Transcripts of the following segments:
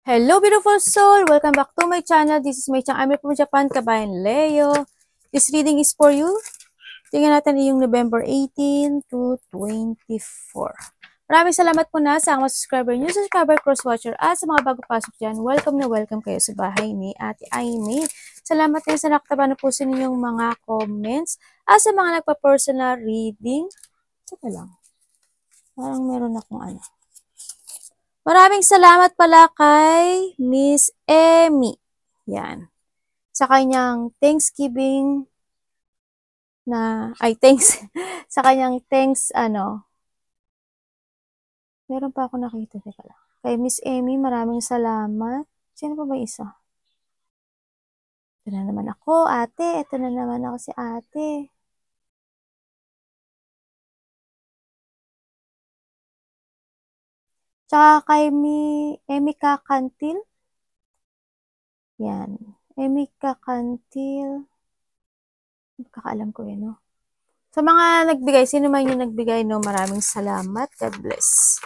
Hello, beautiful soul! Welcome back to my channel. This is my channel. I'm from Japan, Kabayan Leo. This reading is for you. Tingnan natin yung November 18 to 24. Maraming salamat po na sa mga subscriber, new subscriber, cross-watcher, at sa mga bago pasok dyan. Welcome na welcome kayo sa bahay ni Ate Aimee. Salamat din sa nakataba na po sa ninyong mga comments at sa mga nagpa-personal reading. Teka lang. Parang meron akong ano. Maraming salamat pala kay Miss Emmy. Yan. Sa kanyang Thanksgiving thanks. Sa kanyang thanks, meron pa ako nakita. Teka lang. Kay Miss Emmy, maraming salamat. Sino pa ba isa? Ito na naman ako, ate. Ito na naman ako si ate. Tsaka kay Emmy Kakantil. Yan. Emmy Kakantil. Kakaalam ko yun, no? Sa mga nagbigay, sino man yung nagbigay, no? Maraming salamat. God bless.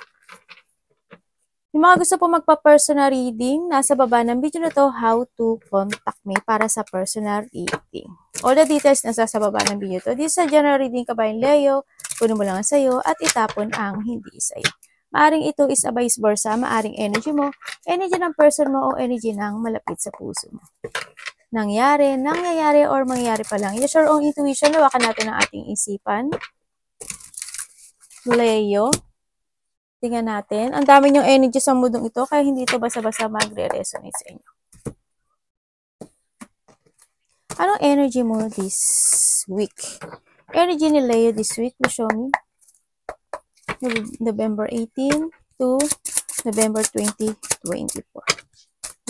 Yung mga gusto po magpa-personal reading, nasa baba ng video na to, how to contact me para sa personal reading. All the details nasa sa baba ng video to. This is a general reading, Kabayan Leo. Puno mo lang ang sayo at itapon ang hindi sayo. Maaring ito is a vice versa, maaring energy mo, energy ng person mo, o energy ng malapit sa puso mo. Nangyayari, or mangyayari pa lang. Use your own intuition, lawakan natin ang ating isipan. Leo. Tingnan natin. Ang dami yung energy sa mundong ito, kaya hindi ito basta-basta magre-resonate sa inyo. Anong energy mo this week? Energy ni Leo this week, please show me. November 18 to November 2024.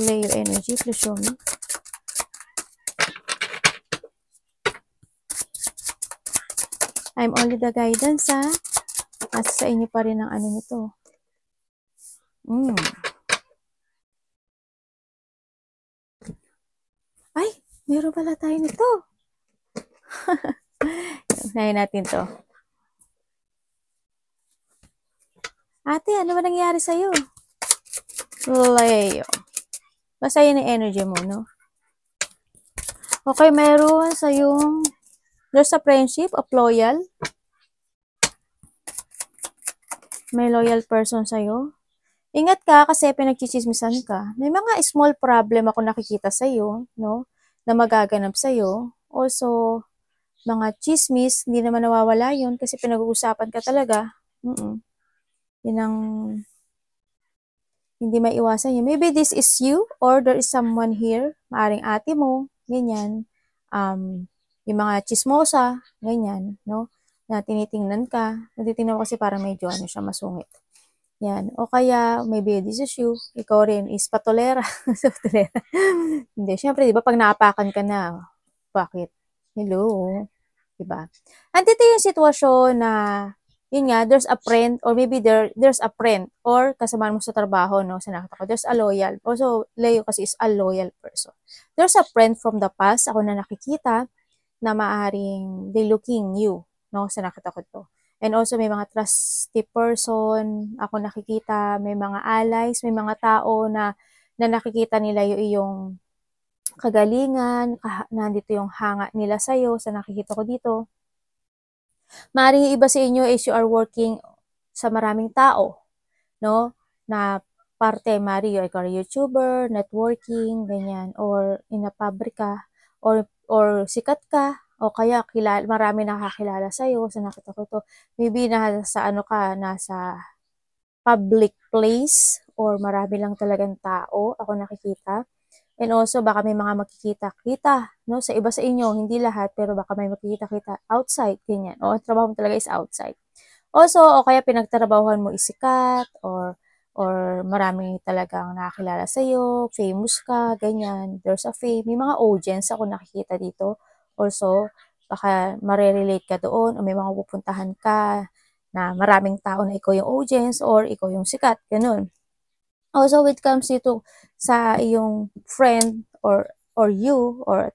Leo energy, please show me. I'm only the guidance, ha? Nasa sa inyo pa rin ang ano nito. Ay, meron pala tayo nito. Unahin natin to. Ate, ano ba nangyari sa'yo? Leo. Basta yun ang energy mo, no? Okay, meron sa'yong there's a friendship of loyal. May loyal person sa'yo. Ingat ka kasi pinagchichismisan ka. May mga small problem ako nakikita sa'yo, no? Na magaganap sa'yo. Also, mga chismis, hindi naman nawawala yun kasi pinag-uusapan ka talaga. Yun ang hindi maiwasan yun. Maybe this is you or there is someone here. Maaring ate mo, ganyan. Yung mga chismosa, ganyan, no? Na tinitingnan ka. Natitingnan ko kasi parang medyo ano siya, masungit. Yan. O kaya, maybe this is you. Ikaw rin is patolera. Patolera. Hindi. Siyempre, di ba, pag naapakan ka na, bakit? Hello? Diba? Andito yung sitwasyon na, yun nga, there's a friend, or maybe there's a friend, or kasama mo sa trabaho, no, sa nakita ko, there's a loyal. Also, Leo kasi is a loyal person. There's a friend from the past, ako na nakikita, na maaaring they looking you, no, sa nakita ko to. And also, may mga trusty person, ako nakikita, may mga allies, may mga tao na nakikita nila yung kagalingan, nandito yung hanga nila sa'yo, sa nakikita ko dito. Maaaring iba sa inyo is you are working sa maraming tao, no? Na parte, maaaring ikaw are YouTuber, networking, ganyan, or in a pabrika, or sikat ka, o kaya marami nakakilala sa'yo, sa nakita ko to. Maybe nasa public place, or marami lang talagang tao, ako nakikita. And also, baka may mga makikita-kita, no? Sa iba sa inyo, hindi lahat, pero baka may makikita-kita outside, ganyan. O, trabaho mo talaga is outside. Also, o kaya pinagtrabahuhan mo is sikat, or marami talagang nakakilala sa'yo, famous ka, ganyan. There's a fame. May mga audience ako nakikita dito. Also, baka marerelate ka doon, o may mga pupuntahan ka na maraming tao na ikaw yung audience, or ikaw yung sikat, ganun. Also, when it comes dito sa iyong friend or you, or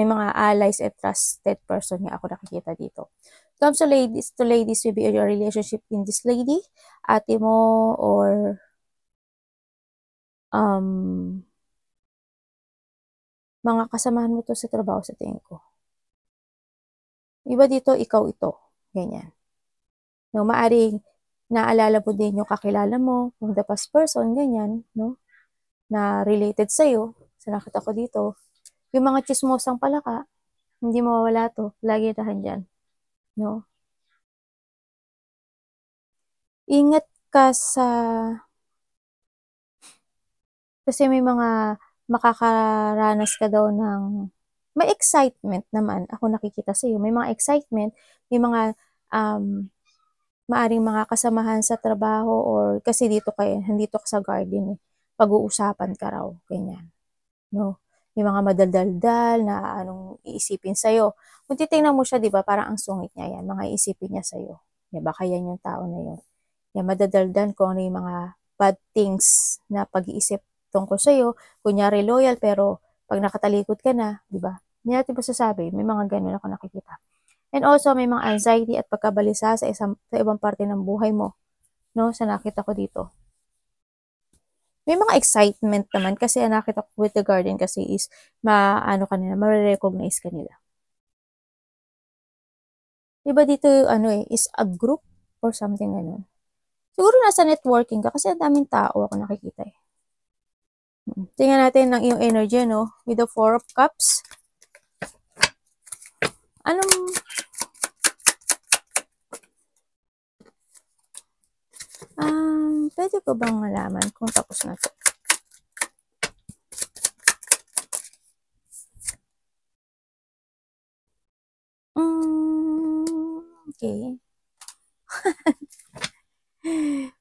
may mga allies and trusted person nga ako nakikita dito. Comes to ladies, maybe your relationship in this lady, ate mo, or mga kasamahan mo to sa trabaho sa tingin ko. Iba dito, ikaw ito. Ganyan. No, maaring naalala mo din yung kakilala mo, yung the past person, ganyan, no? Na related sa'yo. So, nakita ko dito. Yung mga chismosang palaka, hindi mawawala to. Lagi tahan dyan. No? Ingat ka sa... Kasi may mga makakaranas ka daw ng... May excitement naman. Ako nakikita sa'yo. May mga excitement. May mga maaring mga kasamahan sa trabaho or kasi dito kayo, nandito ka sa garden eh. Pag-uusapan ka raw. Ganyan. No? May mga madaldaldal na anong iisipin sa'yo. Kung titingnan mo siya, di ba, parang ang sungit niya yan. Mga iisipin niya sa'yo. Di ba, kaya yung tao na yun. Yan, madadaldan kung ano yung mga bad things na pag-iisip tungkol sa'yo. Kunyari loyal, pero pag nakatalikod ka na, di ba? Hindi natin ba sasabi, may mga ganun ako nakikita. And also, may mga anxiety at pagkabalisa sa ibang parte ng buhay mo. No? Sa nakita ko dito. May mga excitement naman kasi ang nakita ko with the garden kasi is ma-recognize kanila. Diba dito is a group or something ganun. Siguro nasa networking ka kasi ang daming tao ako nakikita eh. Tingnan natin ng iyong energy, no? With the 4 of Cups. Pwede ko bang malaman kung tapos na to? Okay.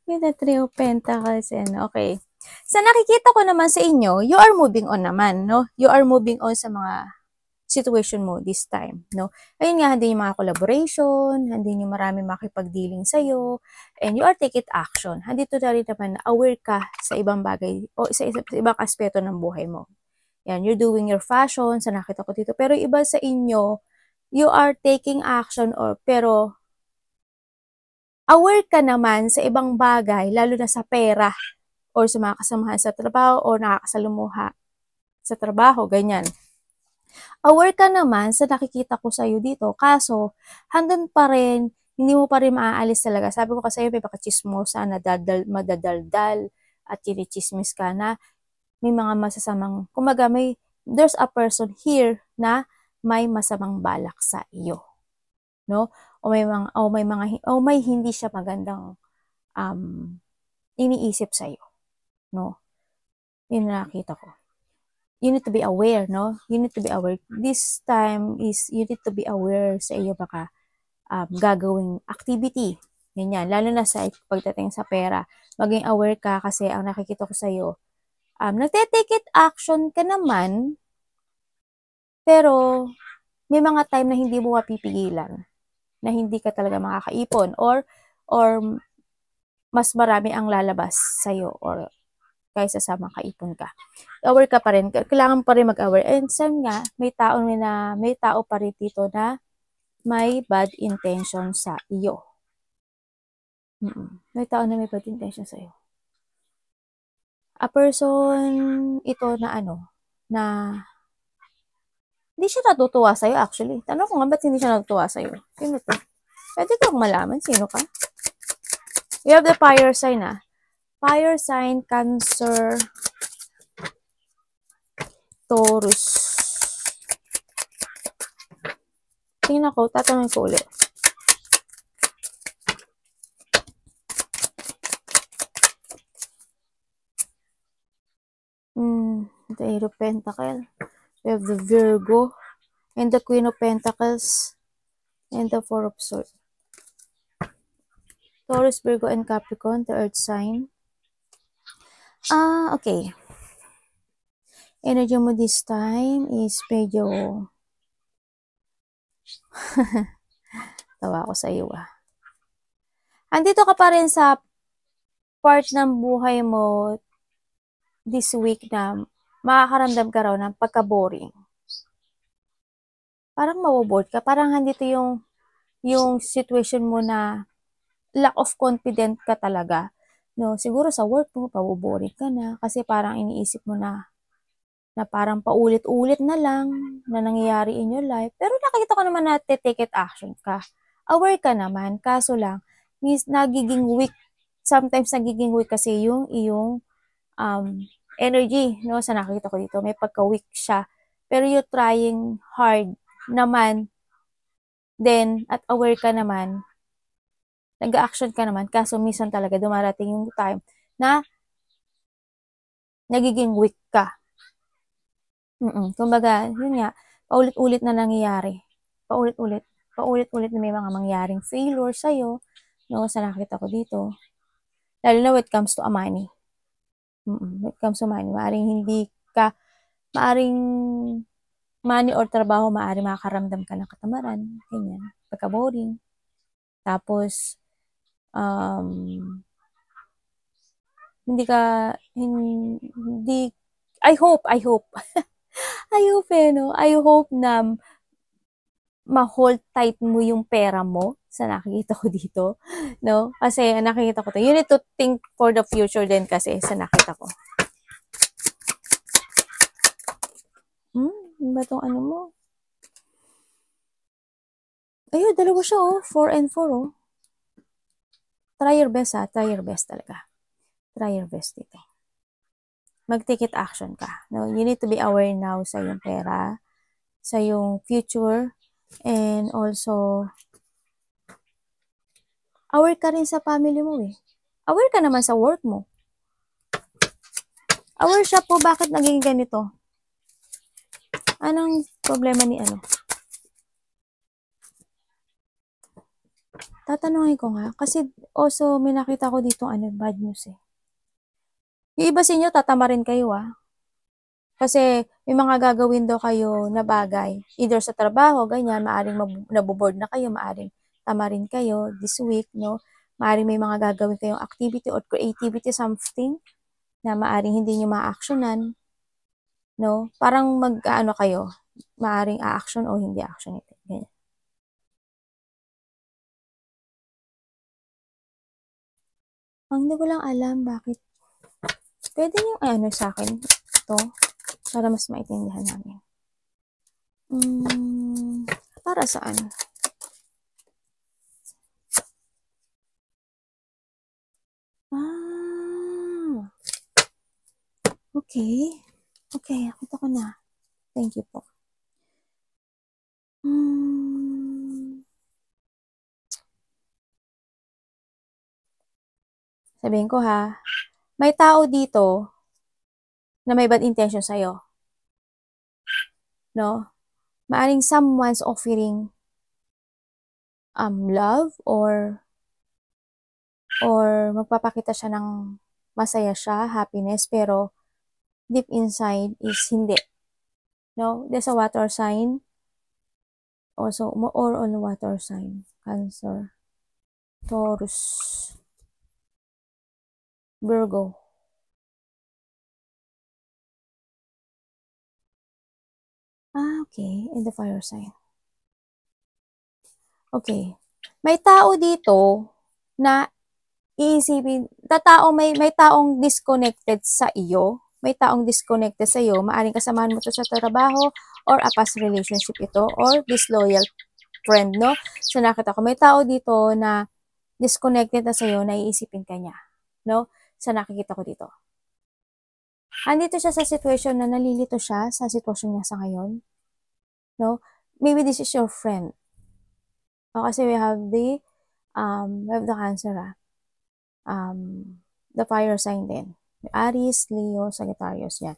With the 3 of Pentacles, okay. Sa nakikita ko naman sa inyo, you are moving on naman, no? You are moving on sa mga situation mo this time, no? Ayun nga, hindi yung mga collaboration, hindi yung marami makipag-dealing sa'yo, and you are taking action. Handito na rin naman na aware ka sa ibang bagay o sa ibang aspeto ng buhay mo. Yan, you're doing your fashion, sa nakita ko dito. Pero iba sa inyo, you are taking action pero aware ka naman sa ibang bagay, lalo na sa pera or sa mga kasamahan sa trabaho o nakakasalumuha sa trabaho, ganyan. Aware ka naman sa nakikita ko sa'yo dito, kaso hanggang pa rin, hindi mo pa rin maaalis talaga. Sabi ko kasi may baka chismosa na madadaldal at chinichismis ka na may mga masasamang, kumaga there's a person here na may masamang balak sa iyo. No? May hindi siya magandang iniisip sa iyo. No? Yun nakita ko. You need to be aware, no? You need to be aware. This time is you need to be aware sa iyo baka gagawing activity. Ganyan. Lalo na sa pagdating sa pera. Maging aware ka kasi ang nakikita ko sa iyo, nagte-take it action ka naman, pero may mga time na hindi mo mapipigilan, na hindi ka talaga makakaipon or mas marami ang lalabas sa iyo or kaysa sa makaipon ka. Aware ka pa rin. Kailangan pa rin mag-aware. And saan nga, may tao pa rin dito na may bad intention sa iyo. May tao na may bad intention sa iyo. A person ito na na hindi siya natutuwa sa'yo actually. Tanong ko nga, ba't hindi siya natutuwa sa'yo? Sino to? Pwede kong malaman sino ka? We have the fire sign Fire sign, Cancer, Taurus. Tingnan ko, tatanungin ko ulit. The Eight of Pentacles. We have the Virgo and the Queen of Pentacles and the Four of Swords. Taurus, Virgo, and Capricorn, the Earth sign. Okay. Energy mo this time is medyo tawa ko sa iyo Andito ka pa rin sa part ng buhay mo this week na makakaramdam ka raw ng pagka-boring. Parang maboboard ka. Parang andito yung situation mo na lack of confidence ka talaga. No, siguro sa work mo, paboboring ka na kasi parang iniisip mo na parang paulit-ulit na lang na nangyayari in your life. Pero nakikita ko naman na take it action ka. Aware ka naman, kaso lang, nagiging weak, sometimes nagiging weak kasi yung iyong um, energy, no? Sa nakikita ko dito, may pagka-weak siya. Pero you're trying hard naman, then, at aware ka naman, nag-action ka naman, kaso minsan talaga dumarating yung time na nagiging weak ka. Kumbaga, yun nga, paulit-ulit na nangyayari. Paulit-ulit. Paulit-ulit na may mga mangyaring failure sa'yo, no, sa nakita ko dito. Lalo na when it comes to a money. When it comes to money, maaring money or trabaho, maaring makakaramdam ka ng katamaran, ganyan, pagka-boring. Tapos, hindi, I hope, I hope na ma-hold tight mo yung pera mo sa nakikita ko dito, no? Kasi nakikita ko to. You need to think for the future din kasi sa nakita ko. Ano ba tong ano mo? Ayun, dalawa siya, 4 and 4, Try your best, Try your best talaga. Try your best dito. Mag-take it action ka. No? You need to be aware now sa yung pera, sa yung future, and also, aware ka rin sa family mo Aware ka naman sa work mo. Aware siya po bakit naging ganito. Anong problema ni ano? Tatanungin ko nga. Kasi also may nakita ko dito bad news Yung iba sa inyo tatamarin kayo Kasi may mga gagawin daw kayo na bagay. Either sa trabaho, ganyan, maaring naboboard na kayo, maaring tamarin kayo this week, no? Maaring may mga gagawin kayong activity or creativity something na maaring hindi nyo ma-actionan, no? Parang kayo, maaring a-action o hindi action ito. Ganyan. Ang hindi ko lang alam bakit. Pwede nyo sa akin ito para mas maintindihan namin. Para saan? Okay. Okay, nakita ko na. Thank you po. Sabihin ko may tao dito na may bad intention sa'yo. No? Maaring someone's offering love or magpapakita siya ng masaya siya, happiness, pero deep inside is hindi. No? There's a water sign. Also, or on water sign. Cancer. Taurus. Virgo. Okay. And the fire sign. Okay. May tao dito na iisipin, may taong disconnected sa iyo. May taong disconnected sa iyo. Maaring kasamahan mo to sa trabaho or a past relationship ito or disloyal friend, no? So, nakita ko, may tao dito na disconnected na sa iyo na iisipin ka niya, no? So, nakikita ko dito. Andito siya sa situation na nalilito siya sa sitwasyon niya sa ngayon, no? Maybe this is your friend. Kasi we have the Cancer, the fire sign din. Aries, Leo, Sagittarius, yan.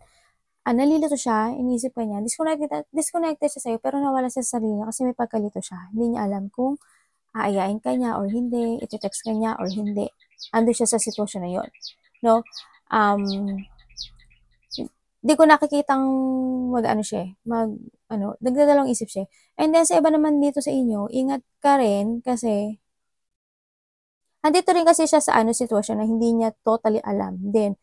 Nalilito siya, inisip ka niya, disconnected siya sa'yo, pero nawala siya sa sarili niya kasi may pagkalito siya. Hindi niya alam kung aayain ka niya or hindi, iti-text ka niya or hindi. Ando siya sa sitwasyon na yun. No? Di ko nakikitang nagdadalawang isip siya. And then, sa iba naman dito sa inyo, ingat ka rin kasi andito rin kasi siya sa sitwasyon na hindi niya totally alam din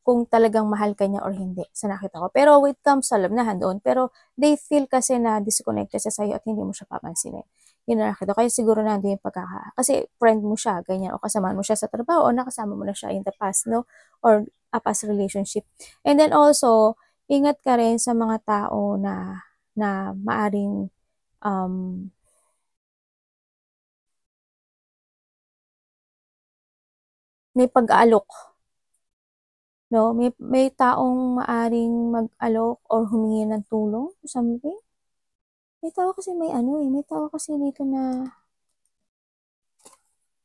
kung talagang mahal ka niya or hindi sa nakita ko. Pero when it comes sa love, na doon. Pero they feel kasi na disconnected siya sa'yo at hindi mo siya papansinin. Yun na nakita. Kaya siguro nandun yung kasi friend mo siya, ganyan, o kasama mo siya sa trabaho, o nakasama mo na siya in the past, no? Or a past relationship. And then also, ingat ka rin sa mga tao na maaring um, may pag-aalok, no? May taong maaring mag-alok or humingi ng tulong, something. May tao kasi dito na,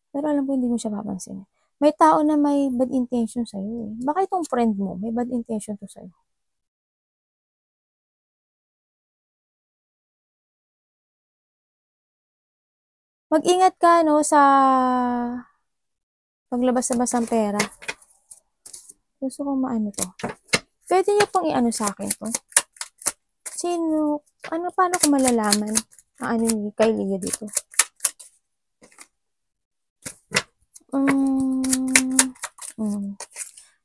pero alam ko hindi mo siya papansin. May tao na may bad intention sa'yo eh. Baka itong friend mo, may bad intention to sa'yo. Mag-ingat ka, no, sa paglabas-labas ng pera. Gusto kong maano to. Pwede niyo pong i-ano sa akin to. Paano ko malalaman ang ano ni kay Leo dito?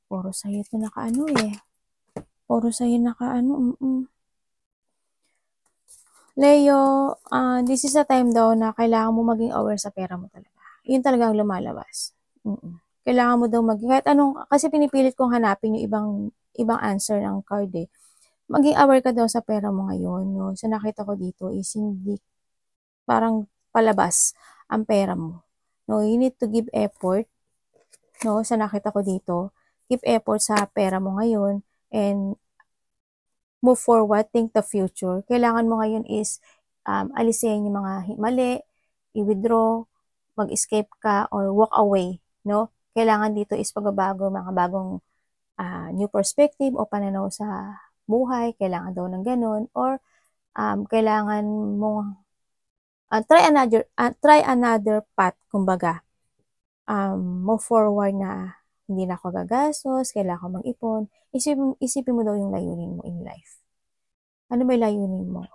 Puro sa'yo ito nakaano eh. Puro sa'yo nakaano. Leo, this is a time daw na kailangan mo maging aware sa pera mo talaga. Yun talaga ang lumalabas. Kailangan mo daw kahit anong, kasi pinipilit kong hanapin yung ibang answer ng card eh. Maging aware ka daw sa pera mo ngayon, no? So, nakita ko dito is hindi, parang palabas ang pera mo. No, you need to give effort, no? Sa nakita ko dito, give effort sa pera mo ngayon and move forward, think the future. Kailangan mo ngayon is alisin yung mga mali, i-withdraw, mag-escape ka, or walk away, no? Kailangan dito is pagbabago, mga bagong new perspective o pananaw sa buhay, kailangan daw ng ganun, or kailangan mong try another path, kumbaga. Move forward na hindi na ako gagastos, kailangan ko mag-ipon. Isipin mo daw yung layunin mo in life. Ano ba yung layunin mo?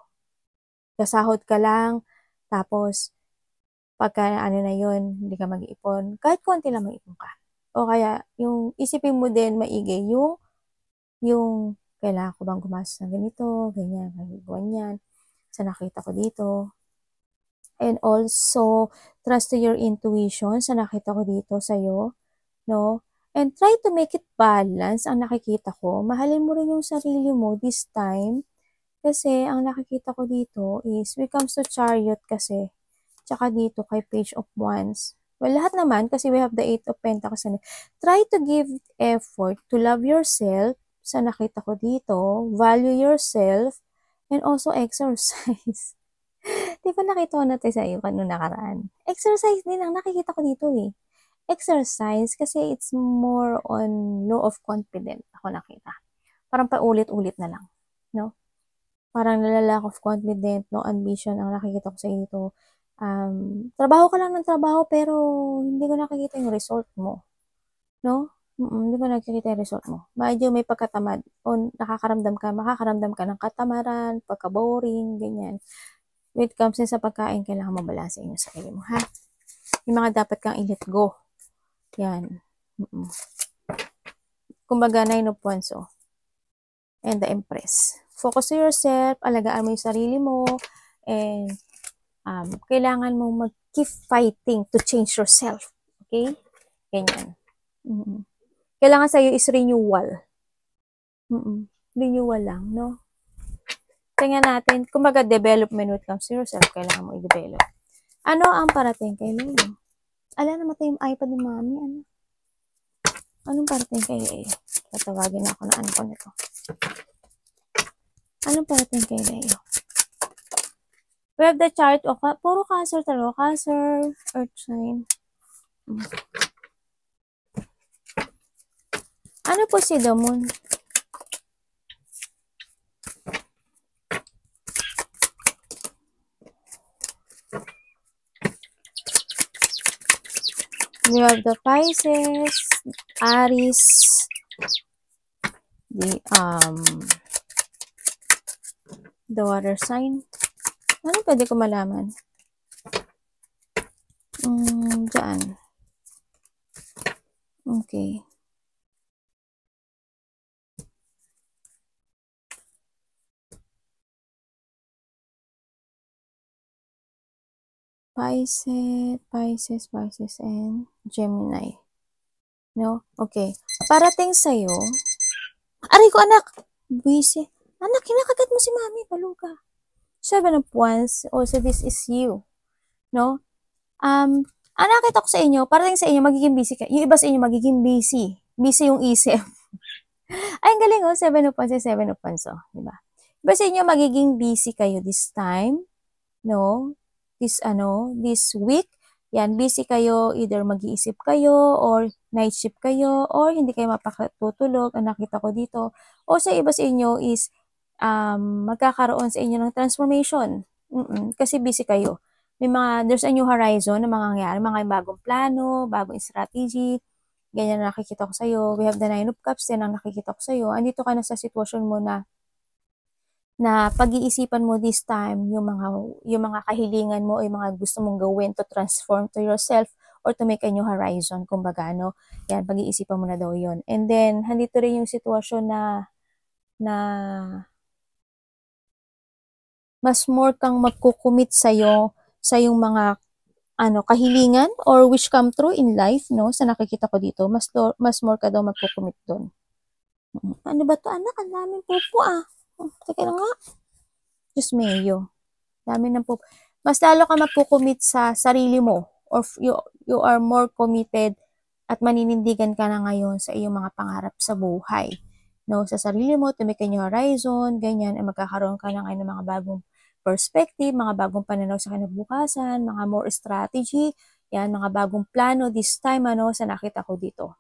Kasahod ka lang, tapos pagka ano na yun, hindi ka mag-ipon, kahit konti lang mag-ipon ka. O kaya, yung isipin mo din maigi, yung kailangan ko bang gumastos ng ganito, ganyan, ganyan, sa nakita ko dito. And also, trust to your intuition sa nakita ko dito sa'yo, no? And try to make it balance ang nakikita ko. Mahalin mo rin yung sarili mo this time. Kasi ang nakikita ko dito is, when it comes to chariot kasi, tsaka dito kay Page of Wands. Well, lahat naman, kasi we have the Eight of Pentacles. Try to give effort to love yourself sa nakita ko dito, value yourself, and also exercise. Di ba nakita ko na ito sa iyo kanong nakaraan? Exercise din ang nakikita ko dito eh. Exercise kasi it's more on low of confidence ako nakita. Parang paulit-ulit na lang. No? Parang lack of confidence, no ambition ang nakikita ko sa iyo dito. Trabaho ka lang ng trabaho pero hindi ko nakikita yung result mo. No? Hindi ko nakikita yung result mo. Medyo may pagkatamad o makakaramdam ka ng katamaran, pagka-boring, ganyan. When it comes sa pagkain, kailangan mo balansein yung sarili mo, ha? Yung mga dapat kang i-let go. Yan. Kumbaga, 9 of Wands, oh. And the Empress. Focus to yourself, alagaan mo yung sarili mo, and kailangan mo mag-keep fighting to change yourself. Okay? Ganyan. Kailangan sa'yo is renewal. Renewal lang, no? Tingnan natin, kumbaga development when it comes to yourself, kailangan mo i-develop. Ano ang parating kay Leo? Namatay yung iPad ni Mami, ano? Anong parating kay Leo? Tatawagin ako na ano ko nito. Anong parating kay Leo? We have the chart of, puro Cancer talaga, Cancer, Earth sign. Ano po si the Moon? We have the Pisces, Aries, the water sign. Ano pwede ko malaman? Diyan. Okay. Pisces, and Gemini. No? Okay. Parating sa'yo. Aray ko, anak! Busy. Anak, kinakagat mo si mami. Baluga. 7 of Wands. Also, this is you. No? Nakita ko sa inyo, parating sa inyo, magiging busy ka. Yung iba sa inyo, magiging busy. Busy yung isip. Ay, ang galing, 7 of Wands and 7 of Wands, diba? Iba sa inyo, magiging busy kayo this time. No? This week. Yan, busy kayo, either mag-iisip kayo, or night shift kayo, or hindi kayo mapakatutulog, ang nakita ko dito. O sa iba sa inyo is, magkakaroon sa inyo ng transformation. Kasi busy kayo. There's a new horizon na mangyayari, mga bagong plano, bagong strategy, ganyan na nakikita ko sa'yo. We have the 9 of Cups din ang nakikita ko sa'yo. Andito ka na sa sitwasyon mo na pag-iisipan mo this time yung mga kahilingan mo o yung mga gusto mong gawin to transform to yourself or to make a new horizon, kumbaga, no? Yan, pag-iisipan mo na daw yun. And then, handito rin yung sitwasyon na mas more kang magkukumit sa yung mga kahilingan or wish come true in life, no? Sa nakikita ko dito, mas more ka daw magkukumit doon. Ano ba to, anak? Ang daming pupo, Teka na nga. Diyos mayo. Dami ng pupo. Mas lalo ka magkukumit sa sarili mo or you are more committed at maninindigan ka na ngayon sa iyong mga pangarap sa buhay. No, sa sarili mo, to make a new horizon, ganyan, ay magkakaroon ka na ngayon ng mga bagong perspective, mga bagong pananaw sa kinabukasan, mga more strategy, yan, mga bagong plano this time, sa nakita ko dito.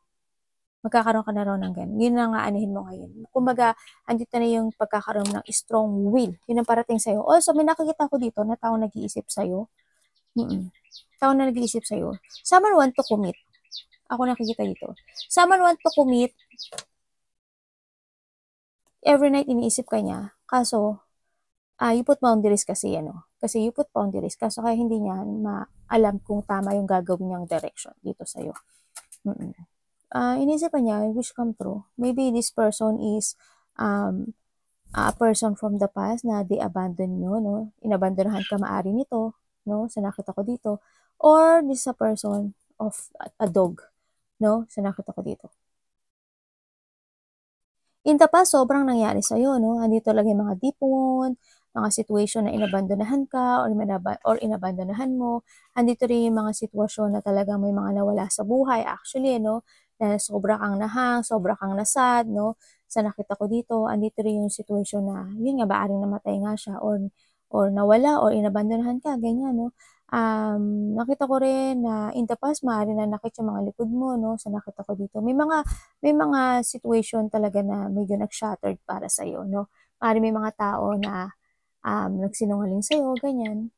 Magkakaroon ka na rin ng ganyan. Yun na nga anihin mo ngayon. Kumbaga, andito na yung pagkakaroon ng strong will. Yun ang parating sa'yo. Also, may nakikita ko dito na tao nag-iisip sa'yo. Tao na nag-iisip sa'yo. Someone want to commit. Ako nakikita dito. Someone want to commit. Every night iniisip ka niya. Kaso, you put boundaries kasi, Kasi you put boundaries. Kaso kaya hindi niya maalam kung tama yung gagawin niyang direction dito sa'yo. Iniisipan niya, wish come true. Maybe this person is a person from the past na they abandon nyo, no? Inabandonahan ka maari nito, no? Sa nakita ko dito. Or this is a person of a dog, no? Sa nakita ko dito. In the past, sobrang nangyari sa'yo, no? Andito lang yung mga deep wound, mga situation na inabandonahan ka or inabandonahan mo. Andito rin yung mga sitwasyon na talagang may mga nawala sa buhay, actually, no? Na sobra kang nahang, sobra kang nasad, no? Sa nakita ko dito, andito rin yung situation na, yun nga, baaring namatay nga siya or nawala or inabandonahan ka, ganyan, no? Nakita ko rin na in the past, maaari na nakit yung mga likod mo, no? Sa nakita ko dito. May mga situation talaga na medyo nag-shattered para sa'yo, no? Maaari may mga tao na nagsinungaling sa'yo, ganyan.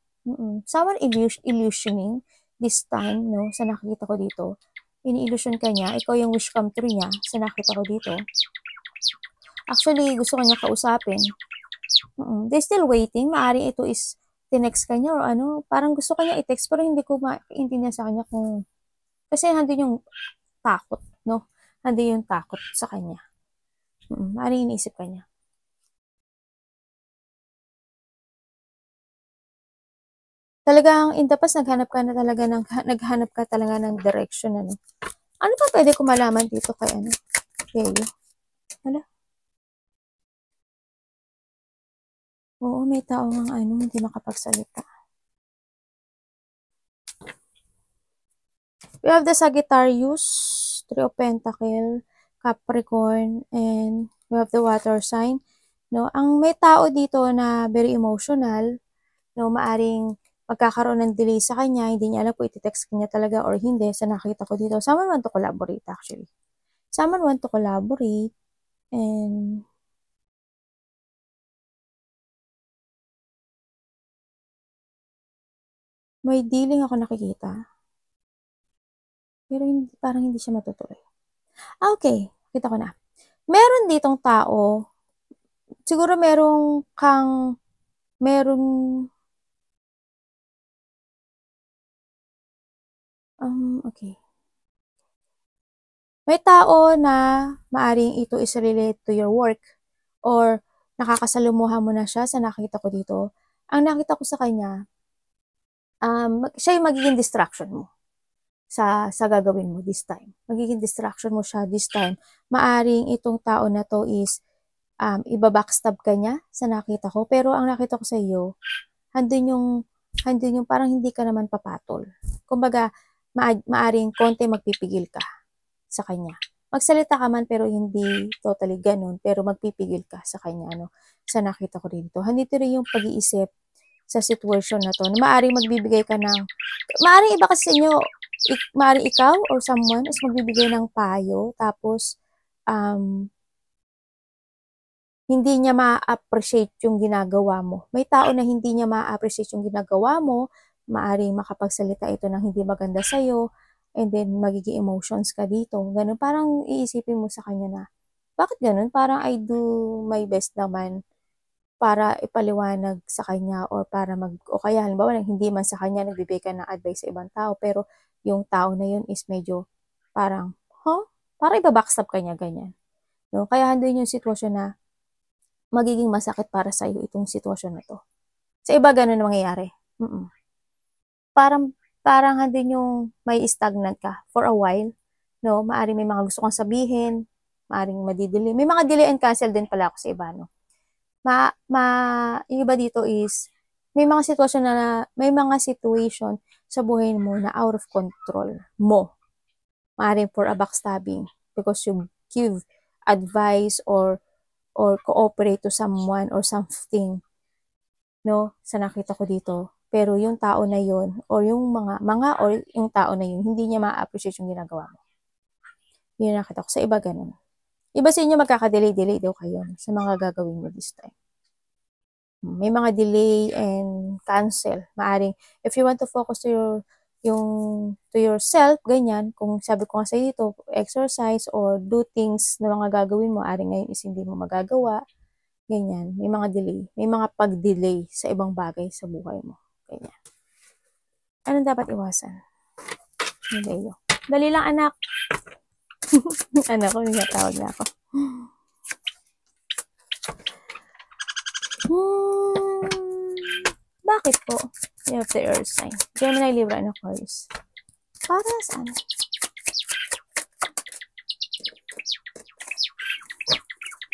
Someone illusioning this time, no? Sa nakikita ko dito. Ini-illusion ka niya, ikaw yung wish come true niya, sa nakita ko dito. Actually, gusto ka niya kausapin. They're still waiting. Maaari ito is tinext ka niya or parang gusto ka niya i-text pero hindi ko maintindihan sa kanya kung kasi nandun yung takot, no? Nandun yung takot sa kanya. Maaari iniisip ka niya. Talagang in the past, naghanap ka talaga ng direction, ano. Ano pa pwede ko malaman dito kay Kayo? Hala? Oo, may tao nga hindi makapagsalita. We have the Sagittarius, Three of Pentacle, Capricorn, and we have the water sign. No, ang may tao dito na very emotional, no, maaring magkakaroon ng delay sa kanya, hindi niya alam kung iti-text kanya talaga or hindi, sa nakita ko dito. Someone want to collaborate actually. Someone want to collaborate and may dealing ako nakikita. Pero parang hindi siya matutuloy. Okay, kita ko na. Meron ditong tao, siguro okay. May tao na maaring ito is related to your work or nakakasalumuha mo na siya sa nakita ko dito. Ang nakita ko sa kanya, siya yung magiging distraction mo sa gagawin mo this time. Magiging distraction mo siya this time. Maaring itong tao na to is ibabackstab ka niya sa nakita ko. Pero ang nakita ko sa iyo, handun yung parang hindi ka naman papatol. Kumbaga, maaring konti magpipigil ka sa kanya. Magsalita ka man pero hindi totally ganun, pero magpipigil ka sa kanya, ano, sa nakita ko dito. Handito rin yung pag-iisip sa situation na to, na maaring magbibigay ka ng, maaring iba kasi sa inyo, maaring ikaw or someone is magbibigay ng payo, tapos, hindi niya ma-appreciate yung ginagawa mo. May tao na hindi niya ma-appreciate yung ginagawa mo, maaring makapagsalita ito ng hindi maganda sa'yo, and then magiging emotions ka dito. Ganun, parang iisipin mo sa kanya na, bakit ganun? Parang I do my best naman para ipaliwanag sa kanya or para o kaya halimbawa hindi man sa kanya nagbibigay ka ng advice sa ibang tao, pero yung tao na yun is medyo parang, parang ibabackstab ka niya, ganyan. No? Kaya handun yung sitwasyon na magiging masakit para sa iyo itong sitwasyon na to. Sa iba ganun mangyayari. Parang handun yung may stagnant ka for a while, no? Maaring may mga gusto kang sabihin, maaring madidelay. May mga delay and cancel din pala ako sa iba, no? Yung iba dito is may mga situation sa buhay mo na out of control mo. Maaring for a backstabbing because you give advice or cooperate to someone or something, no, sa nakita ko dito. Pero yung tao na yun, or yung or yung tao na yun, hindi niya ma-appreciate yung ginagawa mo. Yun nakita ko. Sa iba ganun. Iba sa inyo magkaka-delay daw kayo sa mga gagawin mo this time. May mga delay and cancel. Maaring, if you want to focus to yourself, ganyan, kung sabi ko nga sa ito, exercise or do things na mga gagawin mo, maaring ngayon is hindi mo magagawa, ganyan, may mga delay, may mga pag-delay sa ibang bagay sa buhay mo, ganyan. Anong dapat iwasan? Hindi yun. Dali lang, anak. Anak ko, tawag na ako. Bakit po? You have the earth sign. Gemini, Libra, and Aquarius. Para saan?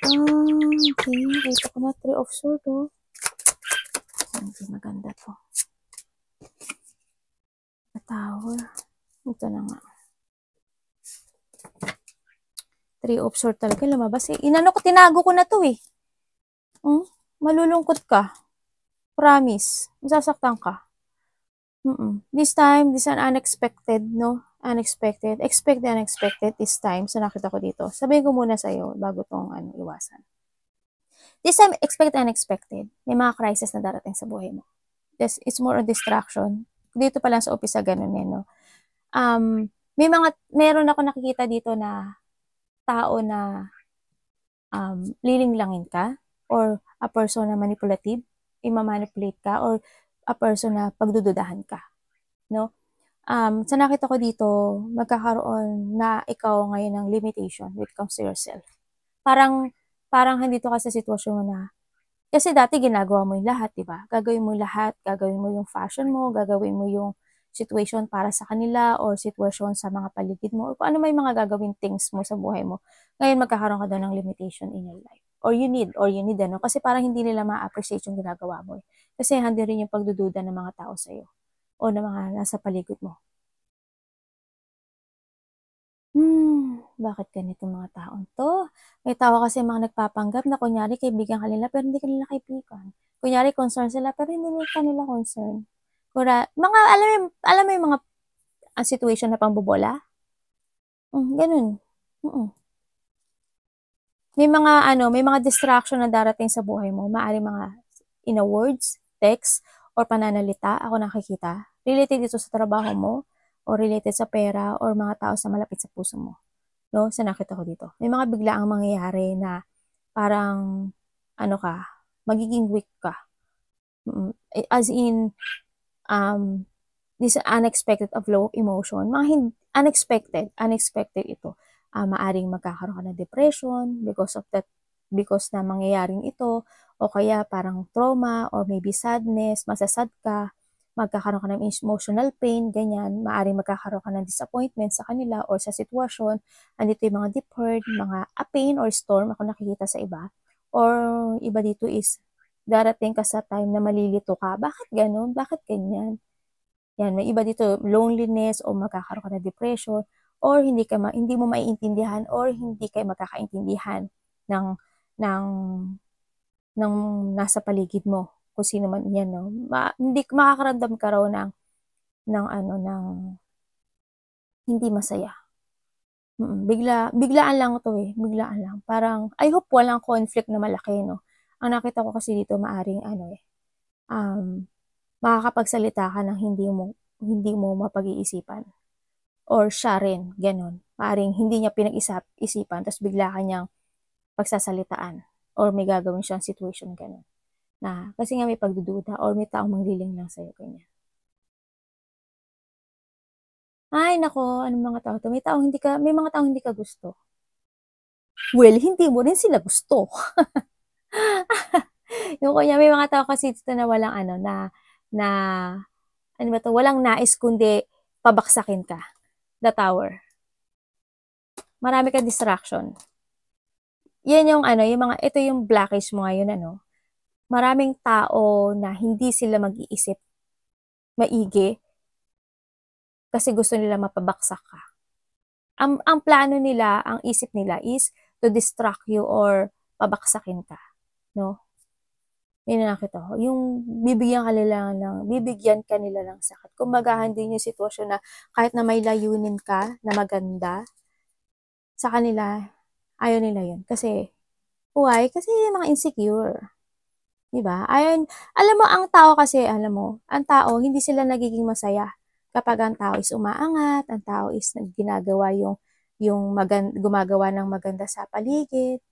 Okay. Ito ko na 3 of Swords, oh. Hindi maganda to. The Tower. Ito na nga. 3 of Swords talaga lumabas eh. Tinago ko na to eh. Malulungkot ka. Promise. Masasaktan ka. This time, this is an unexpected, no? Unexpected. Expect the unexpected this time. So, nakita ko dito. Sabihin ko muna sa'yo bago tong iwasan. This time, expect the unexpected. May mga crisis na darating sa buhay mo. It's more a distraction. Dito pa lang sa umpisa, ganun eh, no? Meron ako nakikita dito na tao na lilinglangin ka, or a person na manipulative, ima-manipulate ka, or a person na pagdududahan ka, no? Sa nakita ko dito, magkakaroon na ikaw ngayon ng limitation when it comes to yourself. Parang handito ka sa sitwasyon na, kasi dati ginagawa mo yung lahat, diba? Gagawin mo lahat, gagawin mo yung fashion mo, gagawin mo yung situation para sa kanila, or situation sa mga paligid mo, or kung ano may mga gagawin things mo sa buhay mo. Ngayon magkakaroon ka daw ng limitation in your life. Or you need, ano? Kasi parang hindi nila ma-appreciate yung ginagawa mo. Kasi handi rin yung pagdududa ng mga tao sa'yo, o ng mga nasa paligid mo. Bakit ganito mga taon to? May tao kasi mga nagpapanggap na kunyari kaibigan ka nila, pero hindi ka nila kaibigan. Kunyari concern sila, pero hindi ka nila concern. Alam mo yung mga situation na pangbobola? Ganun. May mga distraction na darating sa buhay mo. Maaari mga words, text, or pananalita, ako nakikita. Related ito sa trabaho mo, or related sa pera, or mga tao sa malapit sa puso mo. No? Sa nakita ko dito. May mga biglaang mangyayari na parang, magiging weak ka. As in, this unexpected of low emotion. Mga unexpected ito. Maaring magkakaroon ka ng depression because na mangyayaring ito, o kaya parang trauma, or maybe sadness, masasad ka, magkakaroon ka ng emotional pain, ganyan, maaaring magkakaroon ka ng disappointment sa kanila or sa sitwasyon. Andito yung mga deep hurt, mga pain or storm, ako nakikita sa iba. Or iba dito is, darating ka sa time na malilito ka. Bakit ganun? Bakit ganyan? Yan, may iba dito, loneliness o magkakaroon ka ng depression or hindi mo maiintindihan or hindi kayo magkakaintindihan ng ng ng nasa paligid mo kung sino man yan, no? Hindi makakaramdam ka raw ng hindi masaya. Biglaan lang to eh, biglaan lang. Parang, I hope walang conflict na malaki, no? Ang nakita ko kasi dito, maaring makakapagsalita ka ng hindi mo mapag-iisipan. Or siya rin, ganun. Maaring hindi niya pinag-isipan, tapos bigla ka niyang pagsasalitaan. Or may gagawin siyang situation, ganun. Kasi nga may pagdududa, or may taong mangliling lang sa'yo, ganyan. Ay, nako, anong mga tao to? May mga taong hindi ka gusto. Well, hindi mo rin sila gusto. Yung kunya, may mga tao kasi dito na walang na, ano ba to, walang nais kundi pabaksakin ka. The tower. Marami kang distraction. Yan yung ito yung blackish mo ngayon, maraming tao na hindi sila mag-iisip maigi kasi gusto nila mapabaksak ka. Ang plano nila, ang isip nila is to distract you or pabaksakin ka, no? Yun na nakita ko. Yung bibigyan ka nila ng sakit. Kumbaga, hindi yung sitwasyon na kahit na may layunin ka na maganda, sa kanila, ayaw nila yun. Kasi, why? Kasi mga insecure. Diba? Alam mo, ang tao, hindi sila nagiging masaya kapag ang tao is umaangat, ang tao is ginagawa gumagawa ng maganda sa paligid.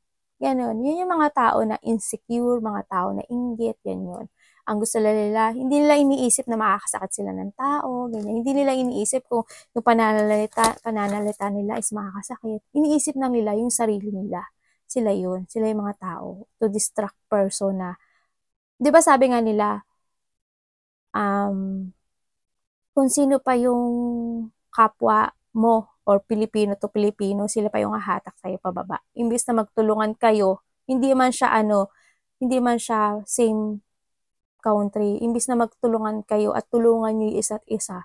Ganon. Yun yung mga tao na insecure, mga tao na inggit, yan yun. Ang gusto nila, hindi nila iniisip na makakasakit sila ng tao, ganyan. Hindi nila iniisip kung yung pananalita nila is makakasakit. Iniisip lang nila yung sarili nila. Sila yun. Sila yung mga tao. To distract person na 'di ba sabi nga nila, kung sino pa yung kapwa mo or Pilipino to Pilipino, sila pa yung hahatak sa'yo pababa. Imbis na magtulungan kayo, hindi man siya same country, imbis na magtulungan kayo at tulungan nyo yung isa't isa,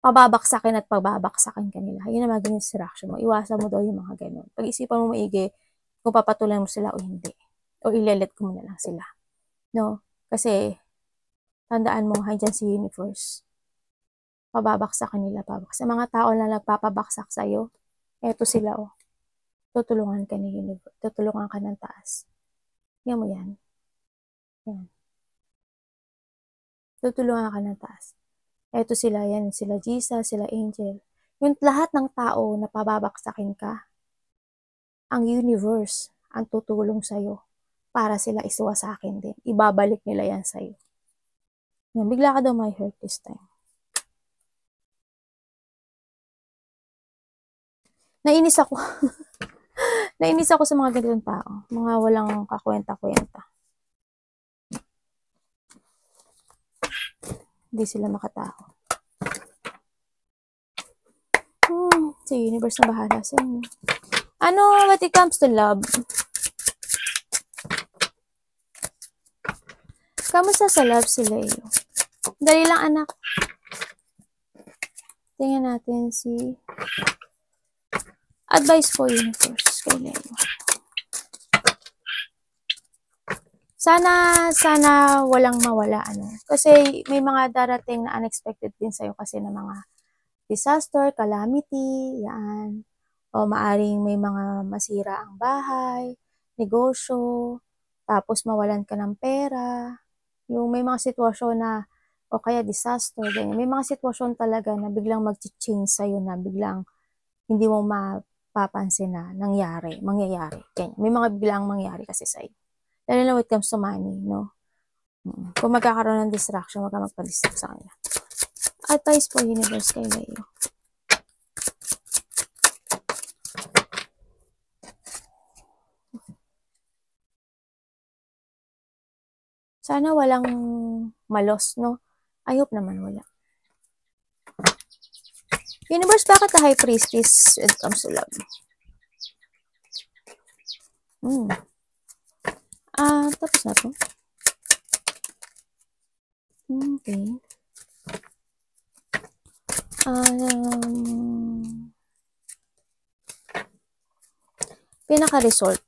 pababaksakin at pababaksakin kanila. Yun ang maging distraction mo. Iwasan mo daw yung mga ganun. Pag-isipan mo maigi kung papatulan mo sila o hindi. O ilelet ko mo na lang sila. No? Kasi, tandaan mo, dyan si universe. Pababaksakan nila, Sa mga tao na nagpapabaksak sa'yo, eto sila, tutulungan ka ni universe. Tutulungan ka ng taas. Yan mo yan. Yan. Tutulungan ka ng taas. Eto sila, yan. Sila Jesus, sila Angel. Yung lahat ng tao na pababaksakin ka, ang universe ang tutulong sa'yo para sila isuwasakin din. Ibabalik nila yan sa'yo. Yan, bigla ka daw may hurt this time. Nainis ako. Nainis ako sa mga ganitong tao. Mga walang kakwenta-kwenta. Hindi sila makatao. Sa universe na bahala sa inyo. When it comes to love? Kamusta sa love si Leo? Dali lang, anak. Tingnan natin si advice po universe kay Leo. Sana walang mawala, Kasi may mga darating na unexpected din sa'yo kasi na mga disaster, calamity, yan. O maaring may mga masira ang bahay, negosyo, tapos mawalan ka ng pera. Yung may mga sitwasyon na, o kaya disaster, ganyan. May mga sitwasyon talaga na biglang mag-change sa'yo na biglang hindi mo mapapansin na mangyayari. Ganyan. May mga biglang mangyayari kasi sa'yo. Lalo na when it comes to money, no? Kung magkakaroon ng distraction, wag ka magpa-distract sa kanya. Advice po, universe kay Leo. Sana walang malos, no? I hope naman wala. Universe, bakit the High Priestess when it comes to love? Tapos na to. Okay. Pinaka-result.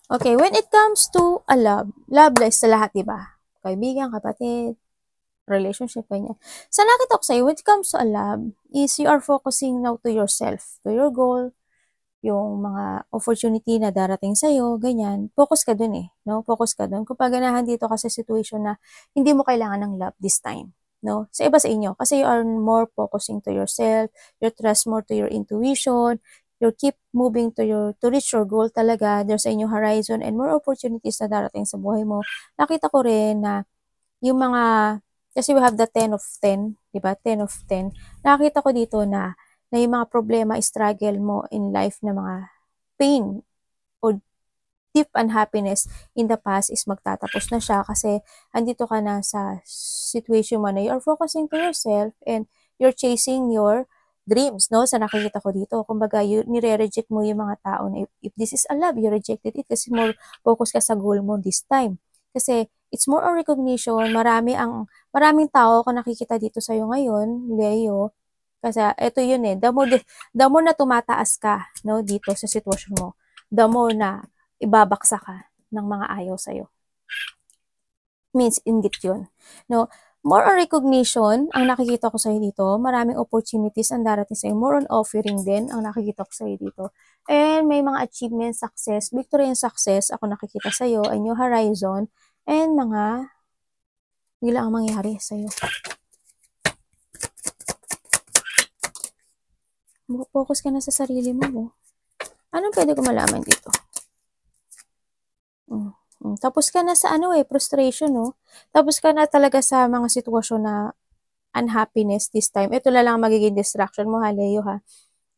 Okay, when it comes to a love life sa lahat, diba? Kaibigan, kapatid, relationship, ganyan. Sa nakita ko sa'yo, when it comes to a love, is you are focusing now to yourself, to your goal, yung mga opportunity na darating sa'yo, ganyan. Focus ka dun eh, no? Focus ka dun. Kung ganahan dito kasi situation na hindi mo kailangan ng love this time, no? Sa iba sa inyo, kasi you are more focusing to yourself, you trust more to your intuition, you keep moving to reach your goal talaga, there's a new horizon and more opportunities na darating sa buhay mo. Nakita ko rin na yung mga, kasi we have the 10 of 10, diba? 10 of 10. Nakita ko dito na yung mga problema, struggle mo in life na mga pain or deep unhappiness in the past is magtatapos na siya kasi andito ka na sa situation mo na you are focusing to yourself and you're chasing your dreams, no? Sa nakikita ko dito, kumbaga, nire-reject mo yung mga tao na if this is a love, you rejected it kasi more focus ka sa goal mo this time. Kasi it's more on recognition, maraming tao kung nakikita dito sa'yo ngayon, Leo, kasi ito yun eh, the more na tumataas ka, no, dito sa sitwasyon mo, the more na ibabaksa ka ng mga ayaw sa'yo. Means, inggit yun. No? More on recognition, ang nakikita ko sa'yo dito, maraming opportunities ang darating sa'yo. More on offering din, ang nakikita ko sa'yo dito. And may mga achievement, success, victory and success, ako nakikita sa'yo, a new horizon, and mga bigla ang mangyari sa'yo. Focus ka na sa sarili mo. Anong pwede ko malaman dito? Tapos ka na sa frustration, no? Tapos ka na talaga sa mga sitwasyon na unhappiness this time. Ito na lang magiging distraction mo, ha, Leo, ha?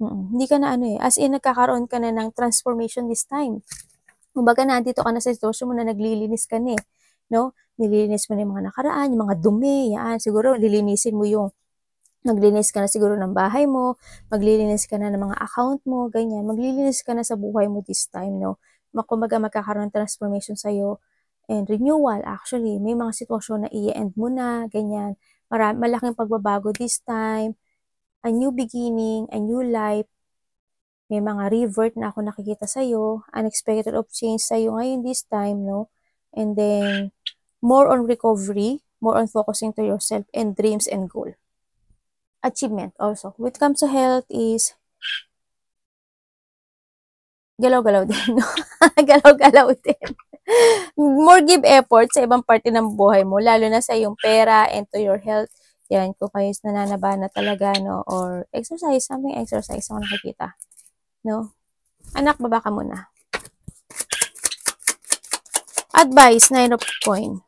Hindi ka na as in, nagkakaroon ka na ng transformation this time. Kumbaga, nandito ka na sa sitwasyon mo na naglilinis ka na, no? Nililinis mo na yung mga nakaraan, yung mga dumi, yan. Siguro, lilinisin mo maglilinis ka na siguro ng bahay mo, maglilinis ka na ng mga account mo, ganyan. Maglilinis ka na sa buhay mo this time, no? Kumbaga, magkakaroon ng transformation sa'yo and renewal, actually. May mga sitwasyon na i-end mo na, ganyan. Malaking pagbabago this time, a new beginning, a new life. May mga revert na ako nakikita sa'yo, unexpected of change sa'yo ngayon this time, no? And then, more on recovery, more on focusing to yourself and dreams and goal. Achievement also. When it comes to health is galaw-galaw din, no? Galaw-galaw din. More give effort sa ibang parte ng buhay mo, lalo na sa iyong pera and to your health. Yan, kung kayo nananaba na talaga, no? Or exercise, something exercise ako nakikita. No? Anak, baba ka muna. Advice, 9 of coin.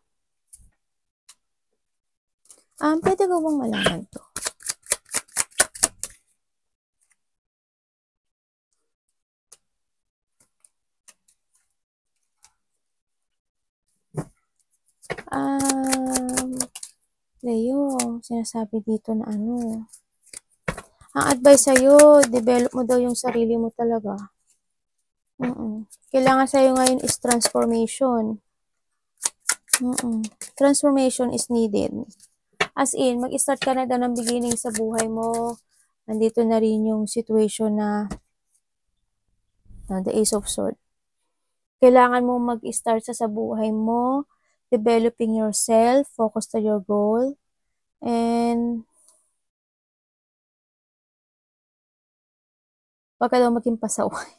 Pwede ko bang malaman to? Leo, sinasabi dito na ang advice sa'yo, develop mo daw yung sarili mo talaga. Kailangan sa'yo ngayon is transformation. Transformation is needed. As in, mag-start ka na daw ng beginning sa buhay mo. Nandito na rin yung situation na the Ace of Swords. Kailangan mo mag-start sa buhay mo, developing yourself, focus to your goal, and wag ka daw maging pasaway.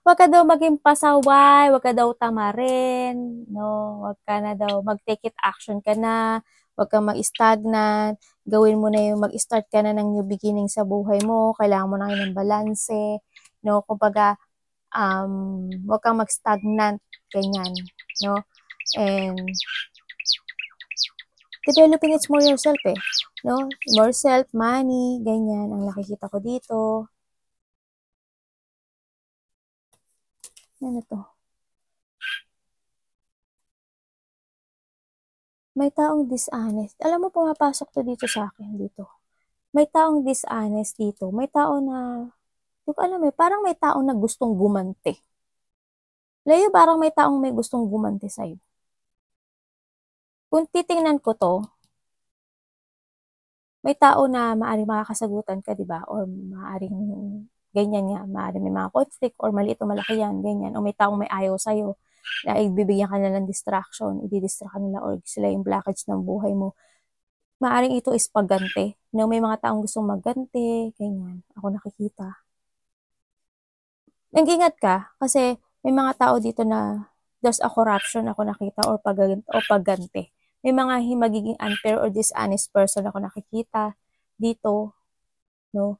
Wag ka daw maging pasaway, wag ka daw tamarin, no? Wag ka na daw, mag-take it action ka na, wag kang mag-stagnant, gawin mo na yung mag-start ka na ng new beginning sa buhay mo, kailangan mo na ng balanse, no? Kumbaga, wag kang mag-stagnant, ganyan, no? And developing it's more yourself no? More self, money, ganyan, ang nakikita ko dito. Ano to? May taong dishonest. Alam mo, pumapasok to dito sa akin, dito. May taong dishonest dito. May tao na, hindi ko alam parang may taong na gustong gumante. Leo, parang may taong may gustong gumante sa'yo. Kung titingnan ko to, may tao na maaring makakasagutan ka, di ba? Or maaring ganyan nga, maaring may mga conflict or maliit o malaki yan, ganyan. O may taong may ayaw sa'yo na ibibigyan ka na ng distraction, i-distract ka nila or sila yung blockage ng buhay mo. Maaring ito is pagganti. No, may mga taong gustong magganti, ganyan. Ako nakikita. Nag-ingat ka kasi may mga tao dito na there's a corruption ako nakita or pagganti. May mga magiging unfair or dishonest person ako nakikita dito, no?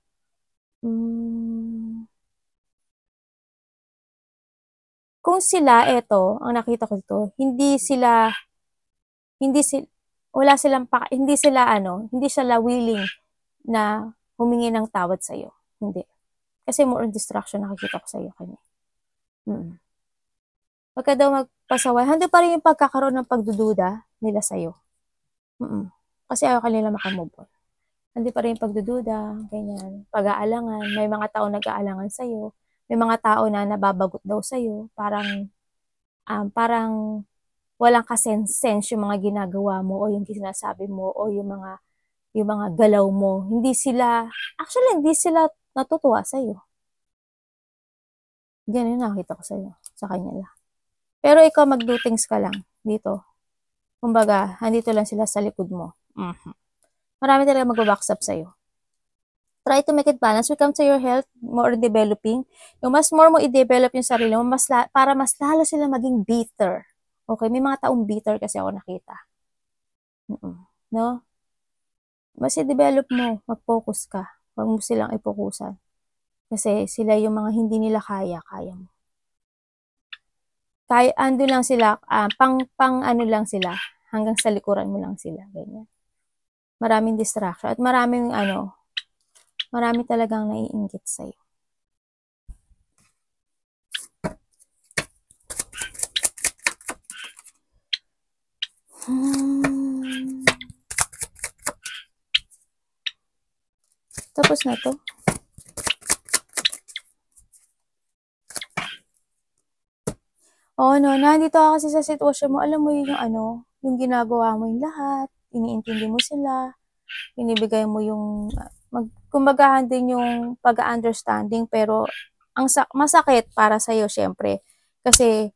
Kung sila, ang nakita ko dito, hindi sila willing na humingi ng tawad sa'yo. Hindi. Kasi more on distraction nakikita ko sa'yo kanya. Pagka daw magpasaway, handa pa rin yung pagkakaroon ng pagdududa nila sa'yo. Kasi ayaw kanila makamove on. Hindi pa rin yung pagdududa, ganyan, pag-aalangan. May mga tao nag-aalangan sa'yo. May mga tao na nababagot daw sa'yo. Parang walang kasense yung mga ginagawa mo o yung sinasabi mo o yung mga galaw mo. Hindi sila natutuwa sa'yo. Ganyan yung nakita ko sa'yo, sa kanya lang. Pero ikaw mag-do-things ka lang dito. Kumbaga, andito lang sila sa likod mo. Marami talaga mag-box up sa'yo. Try to make it balance. When it comes to your health, more developing. Yung mas more mo i-develop yung sarili mo, para mas lalo sila maging bitter. Okay? May mga taong bitter kasi ako nakita. No? Mas i-develop mo, mag-focus ka. Huwag mo silang ipokusan. Kasi sila yung mga hindi nila kaya mo. Kaya, ando lang sila, ano lang sila, hanggang sa likuran mo lang sila. Ganyan. Maraming distraction at marami talagang naiinggit sa'yo. Tapos na to. Nandito ka kasi sa sitwasyon mo, alam mo yung ginagawa mo yung lahat, iniintindi mo sila, binibigay mo yung, kumbaga din yung pag-understanding, pero ang masakit para sa'yo, syempre, kasi,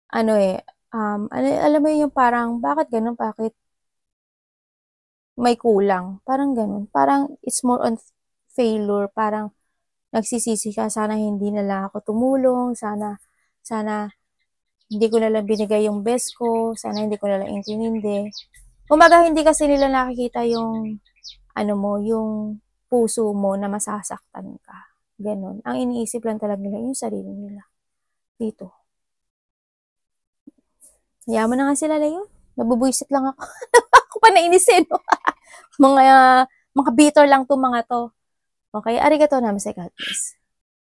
alam mo yung parang, bakit ganun, bakit may kulang, parang ganun, parang it's more on failure, parang nagsisisi ka, sana hindi na lang ako tumulong, sana hindi ko na lang binigay yung best ko, sana hindi ko na lang intindi. Kumbaga, hindi kasi nila nakikita yung, yung puso mo na masasaktan ka. Ganon. Ang iniisip lang talaga nila yung sarili nila. Dito. Hayaan mo na nga sila, Leo. Nabubwisit lang ako. Ako pa nainisin. mga bitter lang to mga to. Okay, arigato namaste, God bless.